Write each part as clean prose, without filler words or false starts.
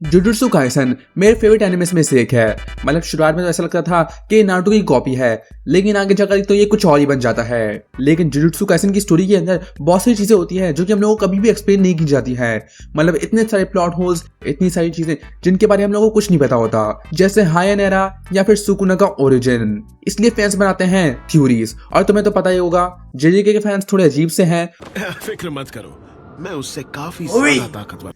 Jujutsu Kaisen मेरे favourite animes में से एक है। मतलब शुरुआत में तो ऐसा लगता था कि नारुतो की कॉपी है, लेकिन आगे जाकर तो ये कुछ और ही बन जाता है। लेकिन जुजुत्सु काइसन की स्टोरी के अंदर बहुत सारी चीजें होती हैं जो कि हम लोगों को कभी भी एक्सप्लेन नहीं की जाती हैं। मतलब इतने सारे प्लॉट होल्स, इतनी सारी चीजें जिनके बारे में हम लोगों को कुछ नहीं पता होता, जैसे हायनेरा या फिर सुकुना का ओरिजिन। इसलिए फैंस बनाते हैं थ्योरीज, और तुम्हें तो पता ही होगा जेजेके के फैंस थोड़े अजीब से हैं। फिक्र मत करो, मैं उससे काफी ज्यादा ताकतवर।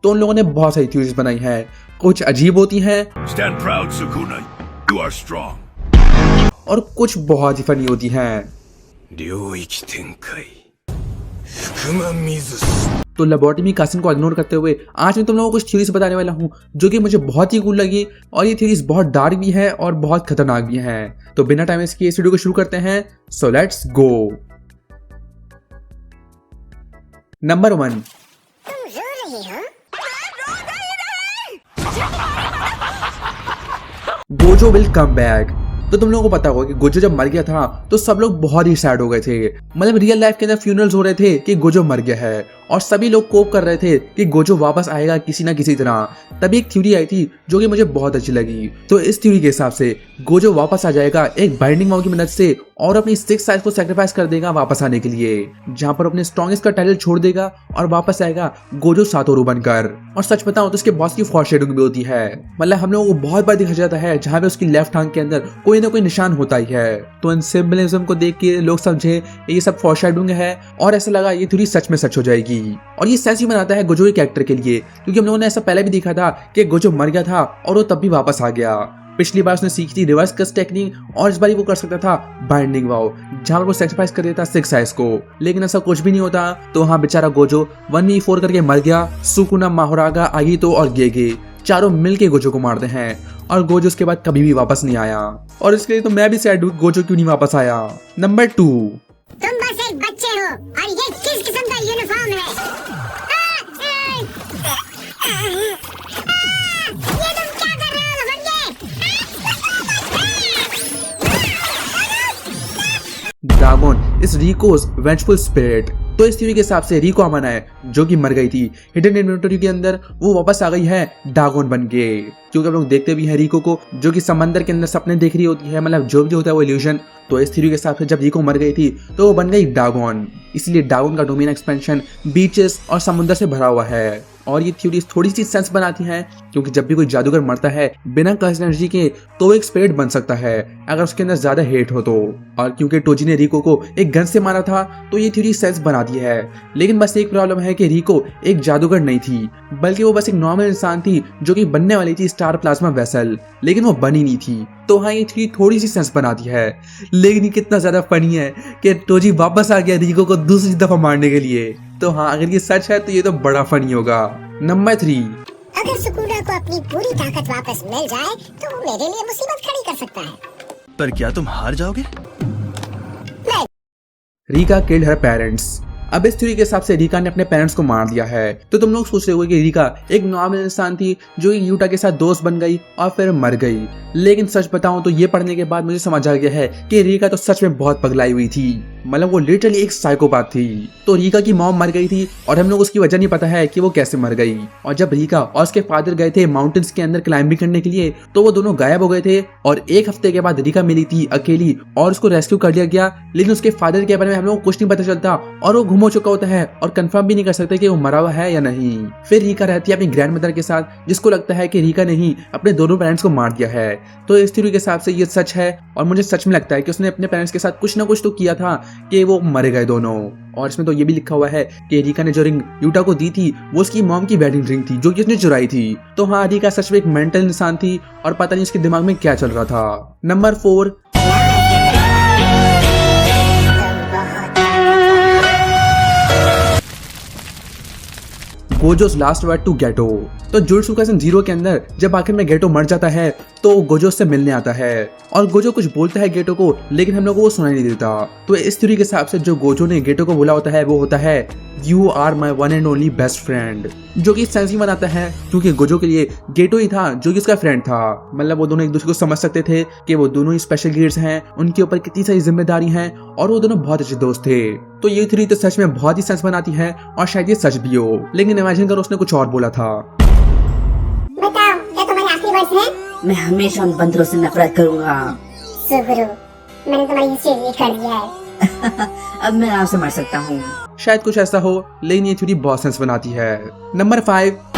तो उन लोगों ने बहुत सारी थ्योरीज बनाई हैं, कुछ अजीब होती हैं Stand proud, Sukuna. You are strong. और कुछ बहुत ही फनी होती हैं। तो लेबोरेटरी कासिन को इग्नोर करते हुए आज मैं तुम लोगों को कुछ थ्योरीज बताने वाला हूँ जो कि मुझे बहुत ही कूल लगी, और ये थ्योरीज बहुत डार्क भी है और बहुत खतरनाक भी हैं। तो बिना टाइम वेस्ट किए इस वीडियो को शुरू करते हैं। So let's go. Number 1, Gojo will come back. तो तुम लोगों को पता होगा कि गोजो जब मर गया था तो सब लोग बहुत ही सैड हो गए थे। मतलब रियल लाइफ के अंदर फ्यूनरल्स हो रहे थे कि गोजो मर गया है, और सभी लोग कोप कर रहे थे कि गोजो वापस आएगा किसी ना किसी तरह। तभी एक थ्योरी आई थी जो कि मुझे बहुत अच्छी लगी। तो इस थ्योरी के हिसाब से गोजो वापस आ जाएगा एक बाइंडिंग वाव की मदद से, और अपनी 6 साइज को सेक्रीफाइस कर देगा वापस आने के लिए, जहां पर अपने स्ट्रॉन्गेस्ट का टाइटल छोड़ देगा और वापस आएगा गोजो सातोरु बनकर। और सच बताऊं तो उसके बॉस की फॉरशैडोइंग भी होती है। मतलब हम लोगों को बहुत बार दिखा जाता है जहां पे उसकी लेफ्ट हैंड के अंदर कोई ना कोई निशान होता ही है। तो इन सिंबलिज्म को देख के लोग समझे ये सब फॉरशैडोइंग है, और ऐसा लगा ये थ्योरी सच में सच हो जाएगी। और ये सेंस भी बनाता है गोजो के कैरेक्टर के लिए, क्योंकि हम लोगों ने ऐसा पहले भी देखा था कि गोजो मर गया था और वो तब भी वापस आ गया। पिछली बार उसने सीखी थी रिवर्स कस टेक्निक, और इस बार वो कर सकता था बाइंडिंग वाव, जहां वो सैक्रिफाइस कर देता 6 साइज को। लेकिन ऐसा कुछ भी नहीं होता। तो हाँ, बेचारा गोजो 1v4 करके मर गया। सुकुना, माहोरागा, आगितो और गेगे चारों मिलके गोजो को मारते हैं, और गोजो उसके बाद कभी भी वापस नहीं आया। और इसके लिए तो मैं भी सैड हूँ, गोजो क्यों नहीं वापस आया। नंबर 2, तुम बस एक बच्चे हो और ये किस किस्म का यूनिफॉर्म है? ये तुम क्या कर रहे हो लफंगे? ड्रैगन इज रिको's वेंचफुल स्पिरिट। तो इस थ्योरी के हिसाब से रिको अमन है जो कि मर गई थी हिडन इन्वेंटरी के अंदर, वो वापस आ गई है ड्रैगन बन के। क्योंकि हम लोग देखते भी हैं रिको को जो कि समंदर के अंदर सपने देख रही होती है, मतलब जो भी होता है वो इल्यूजन। तो इस थ्योरी के हिसाब से जब रिको मर गई थी तो वो बन गई ड्रैगन। इसलिए ड्रैगन का डोमेन एक्सपेंशन बीचेस और समुद्र से भरा हुआ है। और ये थ्योरी थोड़ी सी सेंस बनाती है, क्योंकि जब भी कोई जादूगर मरता है बिना कर्स एनर्जी के तो वो एक स्पिरिट बन सकता है अगर उसके अंदर ज्यादा हेट हो तो। और क्योंकि टोजी ने रिको को एक गन से मारा था तो ये थ्योरी सेंस बनाती है। लेकिन बस एक प्रॉब्लम है कि रिको एक जादूगर नहीं थी, बल्कि वो बस एक नॉर्मल इंसान थी जो कि बनने वाली थी स्टार प्लाज्मा वेसल, लेकिन वो बनी नहीं थी। तो हाँ, ये थ्योरी थोड़ी सी सेंस बनाती है। लेकिन ये कितना ज्यादा फनी है कि टोजी वापस आ गया रिको को दूसरी दफा मारने के लिए। तो हाँ, अगर ये सच है तो ये तो बड़ा फनी होगा। नंबर 3, अगर सुकुना को अपनी पूरी ताकत वापस मिल जाए तो वो मेरे लिए मुसीबत खड़ी कर सकता है। पर क्या तुम हार जाओगे? Rica killed her parents. अब इस थ्योरी के हिसाब से रीका ने अपने पेरेंट्स को मार दिया है। तो तुम लोग सोच रहे हो कि रीका एक नॉर्मल इंसान थी जो यूटा के साथ दोस्त बन गई और फिर मर गई। लेकिन सच बताऊं तो ये पढ़ने के बाद मुझे समझ आ गया है कि रीका तो सच में बहुत पगलाई हुई थी। मतलब वो लिटरली एक साइकोपैथ थी। तो रीका की मॉम मर गई थी और हम लोग उसकी वजह नहीं पता है कि वो कैसे मर गई। और जब रीका और उसके फादर गए थे माउंटेन्स के अंदर क्लाइंबिंग करने के लिए तो वो दोनों गायब हो गए थे, और एक हफ्ते के बाद रीका मिली थी अकेली और उसको रेस्क्यू कर लिया गया। लेकिन उसके फादर के बारे में हम लोग को कुछ नहीं पता चलता, और वो गुम हो चुका होता है और कंफर्म भी नहीं कर सकते कि वो मरा हुआ है या नहीं। फिर रीका रहती है अपनी ग्रैंड मदर के साथ, जिसको लगता है कि रीका ने ही अपने दोनों पेरेंट्स को मार दिया है। तो इस थ्योरी के हिसाब से ये सच है, और मुझे सच में लगता है कि उसने अपने पेरेंट्स के साथ कुछ ना कुछ तो किया था कि वो मरे गए दोनों। और इसमें तो ये भी लिखा हुआ है कि रीका ने जो रिंग यूटा को दी थी वो उसकी मॉम की वेडिंग रिंग थी जो कि उसने चुराई थी। तो हाँ, रीका सच में एक मेंटल इंसान थी और पता नहीं उसके दिमाग में क्या चल रहा था। नंबर 4, गोजोस लास्ट वर्ड टू गेटो। तो जुजुत्सु काइसन 0 के अंदर जब आखिर में गेटो मर जाता है तो गोजो से मिलने आता है, और गोजो कुछ बोलता है गेटो को, लेकिन हम लोग को वो सुनाई नहीं देता। तो इस थ्योरी के हिसाब से जो गोजो ने गेटो को बोला होता है वो होता है you are my one and only best friend, जो कि सेंस ही बनाता है क्योंकि गोजो के लिए गेटो ही था जो कि उसका फ्रेंड था। मतलब वो दोनों एक दूसरे को समझ सकते थे कि वो दोनों ही स्पेशल गिड्स हैं, उनके ऊपर कितनी सारी जिम्मेदारी हैं, और वो दोनों बहुत अच्छे दोस्त थे। तो ये थ्योरी तो सच में बहुत ही सेंस बनाती है और शायद ये सच भी हो, लेकिन इमेजिन करो उसने कुछ और बोला था। बताओ क्या तुम्हारे आखिरी वर्ड्स हैं? मैं हमेशा उन बंदरों से नफरत करूंगा। सुगुरु, मैंने तुम्हारी हिस्ट्री रीड कर दिया है। अब मैं आपसे मर सकता हूँ। शायद कुछ ऐसा हो, लेकिन ये थ्योरी बहुत सेंस बनाती है। Number 5,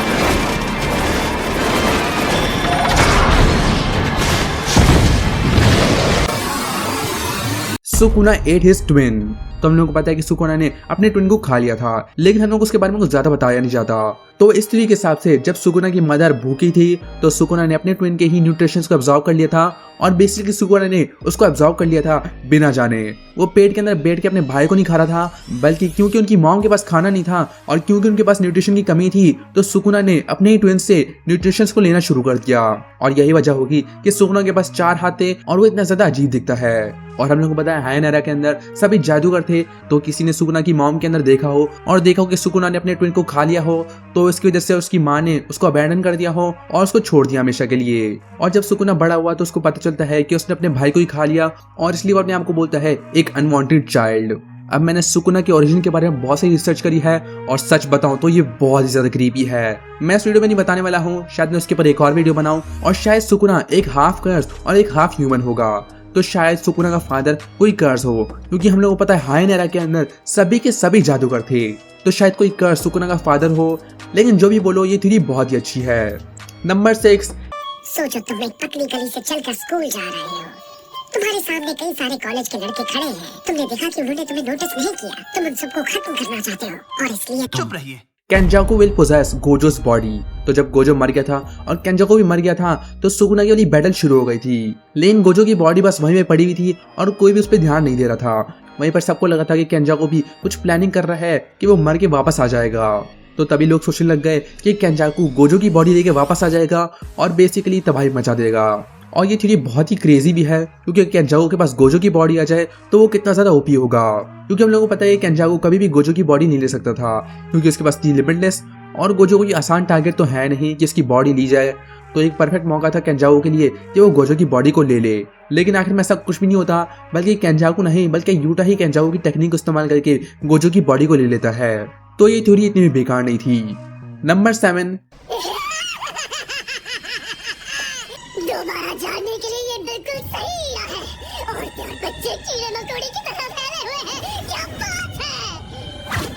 Sukuna ate his twin. तो हम लोगों को पता है कि सुकुना ने अपने ट्विन को खा लिया था, लेकिन हम लोग को उसके बारे में कुछ ज्यादा बताया नहीं जाता। तो इस थ्योरी के हिसाब से जब सुकुना की मदर भूखी थी तो सुकुना ने अपने ट्विन के ही न्यूट्रिशंस को अब्सॉर्ब कर लिया था और बेसिकली सुकुना ने उसको अब्सॉर्ब कर लिया था बिना जाने। वो पेट के अंदर बैठ के अपने भाई को नहीं खा रहा था, बल्कि क्योंकि उनकी मॉम के पास खाना नहीं था और क्योंकि उनके पास न्यूट्रिशन की कमी थी तो सुकुना ने अपने ही ट्विन से न्यूट्रिशंस को लेना शुरू कर दिया। और यही वजह होगी कि सुकुना के पास 4 हाथ थे और वो इतना ज्यादा अजीब दिखता है। और हम लोग को पता है हायन एरा के अंदर सभी जादूगर थे, तो किसी ने सुकुना की मॉम के अंदर देखा हो और देखा हो कि सुकुना ने अपने ट्विन को खा लिया हो, तो इसकी वजह से उसकी माँ ने उसको अबैंडन कर दिया हो और उसको छोड़ दिया हमेशा के लिए। और जब सुकुना बड़ा हुआ तो उसको पता चलता है कि उसने अपने भाई को ही खा लिया और इसलिए वो अपने आप को बोलता है एक अनवांटेड चाइल्ड। अब मैंने सुकुना के ओरिजिन के बारे में बहुत सी रिसर्च करी है और सच बताऊं तो ये बहुत ही ज्यादा क्रीपी है। मैं इस वीडियो में नहीं बताने वाला हूँ, शायद मैं उसके ऊपर एक और वीडियो बनाऊं। और शायद सुकुना एक हाफ कर्स और एक हाफ ह्यूमन होगा, तो शायद सुकुना का फादर कोई कर्स हो, क्योंकि हम लोगों को पता है हायन एरा के अंदर सभी के सभी जादूगर थे, तो शायद कोई कर्स सुकुना का फादर हो। लेकिन जो भी बोलो ये थ्योरी बहुत ही अच्छी है। नंबर 6, सोचो तुम एक पतली गली से चलकर स्कूल जा रहे हो, तुम्हारे सामने कई सारे कॉलेज के लड़के खड़े हैं, तुमने देखा कि उन्होंने तुम्हें नोटिस नहीं किया, तुम उन सबको खत्म करना चाहते हो और इसलिए चुप रहिए। केंजाकू विल पोजेस गोजो's बॉडी। तो जब गोजो मर गया था और केंजाकू भी मर गया था तो सुकुना की वाली बैटल शुरू हो गई थी, लेकिन गोजो की बॉडी बस वहीं में पड़ी हुई थी और कोई भी उस पर ध्यान नहीं दे रहा था। वहीं पर सबको लगा था कि केंजाकू भी कुछ प्लानिंग कर रहा है कि वो मर के वापस आ जाएगा। तो तभी लोग सोचने लग गए कि केंजाकू गोजो की बॉडी लेके वापस आ जाएगा और बेसिकली तबाही मचा देगा। और ये थ्योरी बहुत ही क्रेजी भी है, क्योंकि केंजाकू के पास गोजो की बॉडी आ जाए तो वो कितना ज्यादा ओपी होगा। क्योंकि हम लोगों को पता है केंजाकू कभी भी गोजो की बॉडी नहीं ले सकता था, क्योंकि उसके पास थी लिमिटलेस और गोजो कोई आसान टारगेट तो है नहीं कि इसकी बॉडी ली जाए। तो एक परफेक्ट मौका था केंजाकू के लिए कि वो गोजो की बॉडी को ले ले। लेकिन आखिर में ऐसा कुछ भी नहीं होता, बल्कि केंजाकू नहीं बल्कि यूटा ही केंजाकू की टेक्निक को इस्तेमाल करके गोजो की बॉडी को ले लेता है। तो ये थ्योरी इतनी भी बेकार नहीं थी। नंबर 7, दोबारा जानने के लिए ये बिल्कुल सही है और क्या बच्चे कीड़े मकोड़े की तरह फैले हुए हैं, क्या बात है,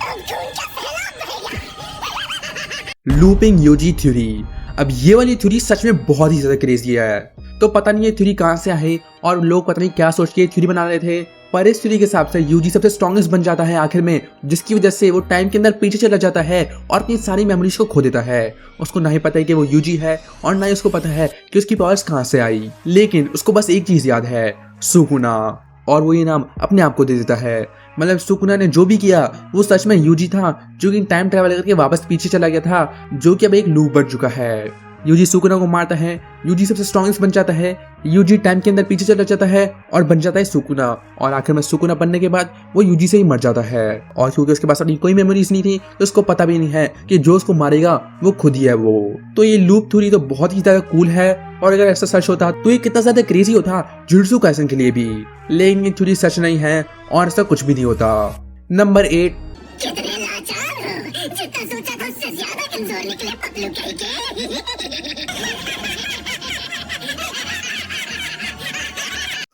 अब खून का सैलाब बहेगा। Looping Yuji theory. अब ये वाली थ्योरी सच में बहुत ही ज्यादा क्रेजी है। तो पता नहीं ये थ्योरी कहाँ से आई और लोग पता नहीं क्या सोच के थ्योरी बना रहे थे, पर इस थ्योरी के हिसाब से यूजी सबसे स्ट्रॉन्गेस्ट बन जाता है आखिर में, जिसकी वजह से वो टाइम के अंदर पीछे चला जाता है और अपनी सारी मेमोरीज को खो देता है। उसको ना ही पता है कि वो यूजी है और ना ही उसको पता है कि उसकी पावर्स कहाँ से आई, लेकिन उसको बस एक चीज याद है, सुकुना, और वो ये नाम अपने आप को दे देता है। मतलब सुकुना ने जो भी किया वो सच में यूजी था, जो कि टाइम ट्रैवल करके वापस पीछे चला गया था, जो कि अब एक लूप बन चुका है। यूजी सुकुना को मारता है, यूजी सबसे स्ट्रॉन्गेस्ट बन जाता है, यूजी टाइम के अंदर पीछे चला जाता है और बन जाता है सुकुना, और आखिर में सुकुना बनने के बाद वो यूजी से ही मर जाता है। और क्योंकि उसके पास अपनी कोई मेमोरीज नहीं थी तो उसको पता भी नहीं है कि जो उसको मारेगा वो खुद ही है वो। तो ये लूप थ्योरी तो बहुत ही ज्यादा कूल है, और अगर ऐसा सच होता तो ये कितना ज्यादा क्रेजी होता जुजुत्सु काइसेन के लिए भी। लेकिन ये थ्योरी सच नहीं है और ऐसा कुछ भी नहीं होता। नंबर 8, कितने लाचार हो, जितना सोचा था उससे ज्यादा कमजोर निकले पतलू कहीं के।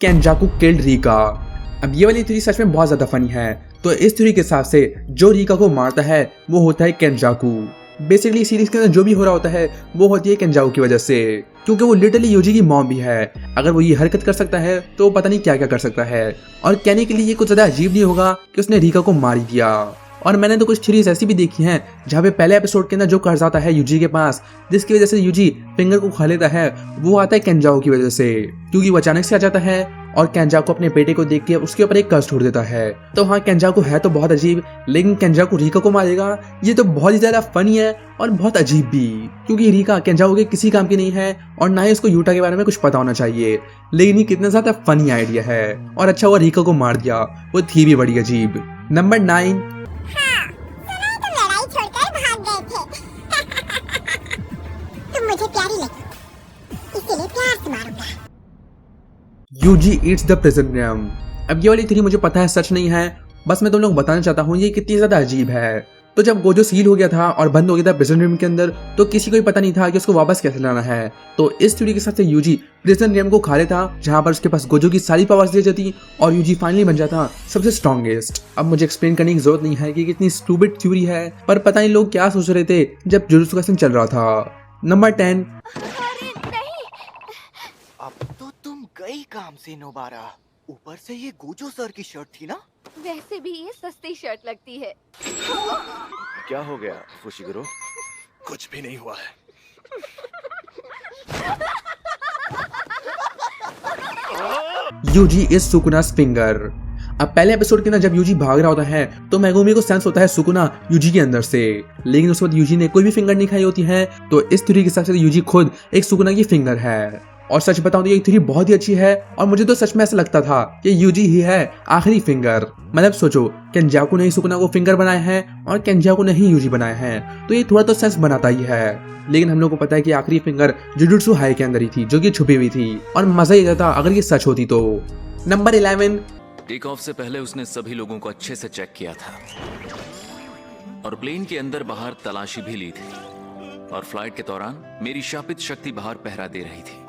केंजाकू किल्ड रीका। अब ये वाली थ्योरी सच में बहुत ज्यादा फनी है। तो इस थ्योरी के हिसाब से जो रीका को मारता है वो होता है केंजाकू। बेसिकली सीरीज के अंदर जो भी हो रहा होता है वो होती है केंजाकू की वजह से, क्योंकि वो लिटरली यूजी की मॉम भी है। अगर वो ये हरकत कर सकता है तो पता नहीं क्या क्या कर सकता है। और कहने के लिए ये कुछ ज्यादा अजीब नहीं होगा कि उसने रीका को मार ही दिया। और मैंने तो कुछ थ्योरीज ऐसी भी देखी हैं जहाँ पे पहले एपिसोड के अंदर जो कर्ज आता है यूजी के पास, जिसकी वजह से यूजी फिंगर को खा लेता है, वो आता है केंजाकू की वजह से, क्योंकि वो अचानक से आ जाता है और केंजाकू अपने बेटे को देख के उसके ऊपर एक कर्ज छोड़ देता है। तो हाँ, केंजाकू है तो बहुत अजीब, लेकिन केंजाकू रीका को मारेगा ये तो बहुत ही ज्यादा फनी है और बहुत अजीब भी, क्योंकि रीका केंजाकू के किसी काम की नहीं है और ना ही उसको यूटा के बारे में कुछ पता होना चाहिए। लेकिन ये कितना ज्यादा फनी आइडिया है और अच्छा हुआ रीका को मार दिया, वो थी भी बड़ी अजीब। नंबर 9, लड़ाई छोड़कर भाग गए थे। तुम मुझे प्यारी लगी, इसीलिए प्यार से मारूंगा। Yuji eats the prison realm. अब ये वाली थ्योरी मुझे पता है सच नहीं है बस मैं तुम लोग बताना चाहता हूँ ये कितनी ज्यादा अजीब है। तो जब गोजो सील हो गया था और बंद हो गया था प्रिजन रूम के अंदर, तो किसी को भी पता नहीं था कि उसको वापस कैसे लाना है। तो इस थ्योरी के हिसाब से यूजी प्रिजन रूम को खा लेता, जहां पर उसके पास गोजो की सारी पावर्स दे जाती और यूजी फाइनली बन जाता सबसे स्ट्रॉन्गेस्ट। अब मुझे एक्सप्लेन करने की जरूरत नहीं है कि कितनी स्टूपिड थ्योरी है, पर पता नहीं लोग क्या सोच रहे थे जब जुजुत्सु काइसेन चल रहा था। नंबर 10, अब तो तुम गई काम से नोबारा। ऊपर से ये गोजो सर की शर्ट थी ना? वैसे भी ये सस्ती शर्ट लगती है। क्या हो गया फुशिगुरो? कुछ भी नहीं हुआ है। यूजी इज सुकुना's फिंगर। अब पहले एपिसोड के अंदर जब यूजी भाग रहा होता है तो मेगुमी को सेंस होता है सुकुना यूजी के अंदर से, लेकिन उस वक्त यूजी ने कोई भी फिंगर नहीं खाई होती है। तो इस थ्योरी के हिसाब से यूजी खुद एक सुकुना की फिंगर है। और सच बताऊं तो ये थ्योरी बहुत ही अच्छी है और मुझे तो सच में ऐसा लगता था कि यूजी ही है आखिरी फिंगर। मतलब सोचो, केंजाकू ने ही सुकुना को फिंगर बनाया है और केंजाकू ने ही यूजी बनाया है, तो ये थोड़ा तो सेंस बनाता ही है। लेकिन हम लोग को पता है कि आखिरी फिंगर जुजुत्सु हाई के अंदर ही थी, जो कि छुपी हुई थी, और मजा ही आता अगर ये सच होती तो। नंबर 11, टेक ऑफ से पहले उसने सभी लोगों को अच्छे से चेक किया था और प्लेन के अंदर बाहर तलाशी भी ली थी, और फ्लाइट के दौरान मेरी शापित शक्ति बाहर पहरा दे रही थी।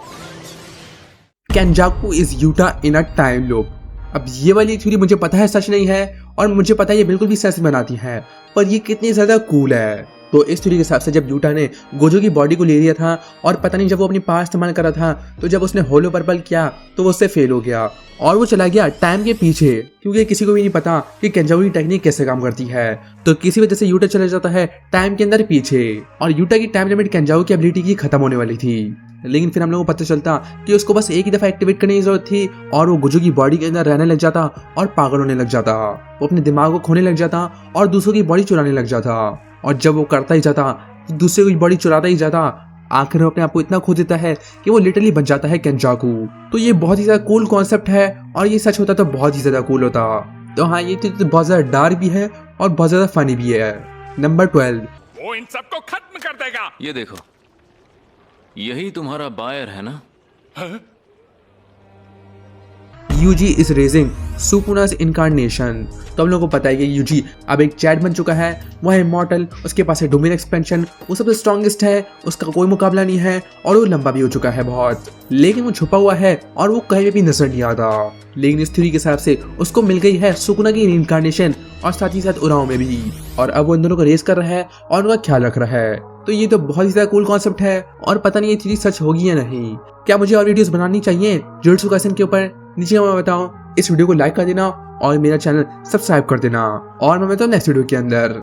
Kenjaku is Yuta in a time loop. अब ये वाली थ्योरी मुझे पता है सच नहीं है और मुझे पता है ये बिल्कुल भी सेंस बनाती है, पर ये कितनी ज्यादा कूल है। तो इस थ्योरी के हिसाब से जब यूटा ने गोजो की बॉडी को ले लिया था और पता नहीं जब वो अपनी पावर इस्तेमाल कर रहा था, तो जब उसने होलो पर्पल किया तो वो उससे फेल हो गया और वो चला गया टाइम के पीछे, क्योंकि किसी को भी नहीं पता कि केंजाकू की टेक्निक कैसे काम करती है। तो किसी वजह से यूटा चला जाता है टाइम के अंदर पीछे, और यूटा की टाइम लिमिट केंजाकू की एबिलिटी की खत्म होने वाली थी। लेकिन फिर हम लोगों को पता चलता कि उसको बस एक ही दफा एक्टिवेट करने की जरूरत थी और वो गोजो की बॉडी के अंदर रहने लग जाता और पागल होने लग जाता। वो अपने दिमाग को खोने लग जाता और दूसरों की बॉडी चुराने लग जाता, और जब वो करता ही जाता तो दूसरे की बॉडी चुराता ही जाता। आखिर वो अपने आप को इतना खो देता है कि वो लिटरली बन जाता है केंजाकू। तो ये बहुत ही ज्यादा कूल कॉन्सेप्ट है और ये सच होता तो बहुत ही ज्यादा कूल होता। तो हाँ, ये तो बहुत ज्यादा डार्क भी है और बहुत ज्यादा फनी भी है। नंबर 12, वो इन सबको खत्म कर देगा। ये देखो, यही तुम्हारा बायर है ना? यूजी इज रेजिंग सुकुना's इनकारनेशन। तो हम लोगों को पता है कि यूजी अब एक चैट बन चुका है, वो है इमॉर्टल, उसके पास है डोमेन एक्सपेंशन, वो सबसे स्ट्रॉन्गेस्ट है, उसका कोई मुकाबला नहीं है और वो लंबा भी हो चुका है बहुत, लेकिन वो छुपा हुआ है और वो कहीं भी नजर नहीं आता। लेकिन इस थ्योरी के हिसाब से उसको मिल गई है सुकुना की इनकारनेशन और साथ ही साथ उराओ में भी, और अब वो इन दोनों को रेस कर रहा है और उनका ख्याल रख रहा है। तो ये तो बहुत ही ज्यादा कूल कॉन्सेप्ट है और पता नहीं ये थ्योरी सच होगी या नहीं। क्या मुझे और वीडियोस बनानी चाहिए जुजुत्सु काइसेन के ऊपर? नीचे मैं बताऊं। इस वीडियो को लाइक कर देना और मेरा चैनल सब्सक्राइब कर देना, और मैं मिलता हूं नेक्स्ट वीडियो के अंदर।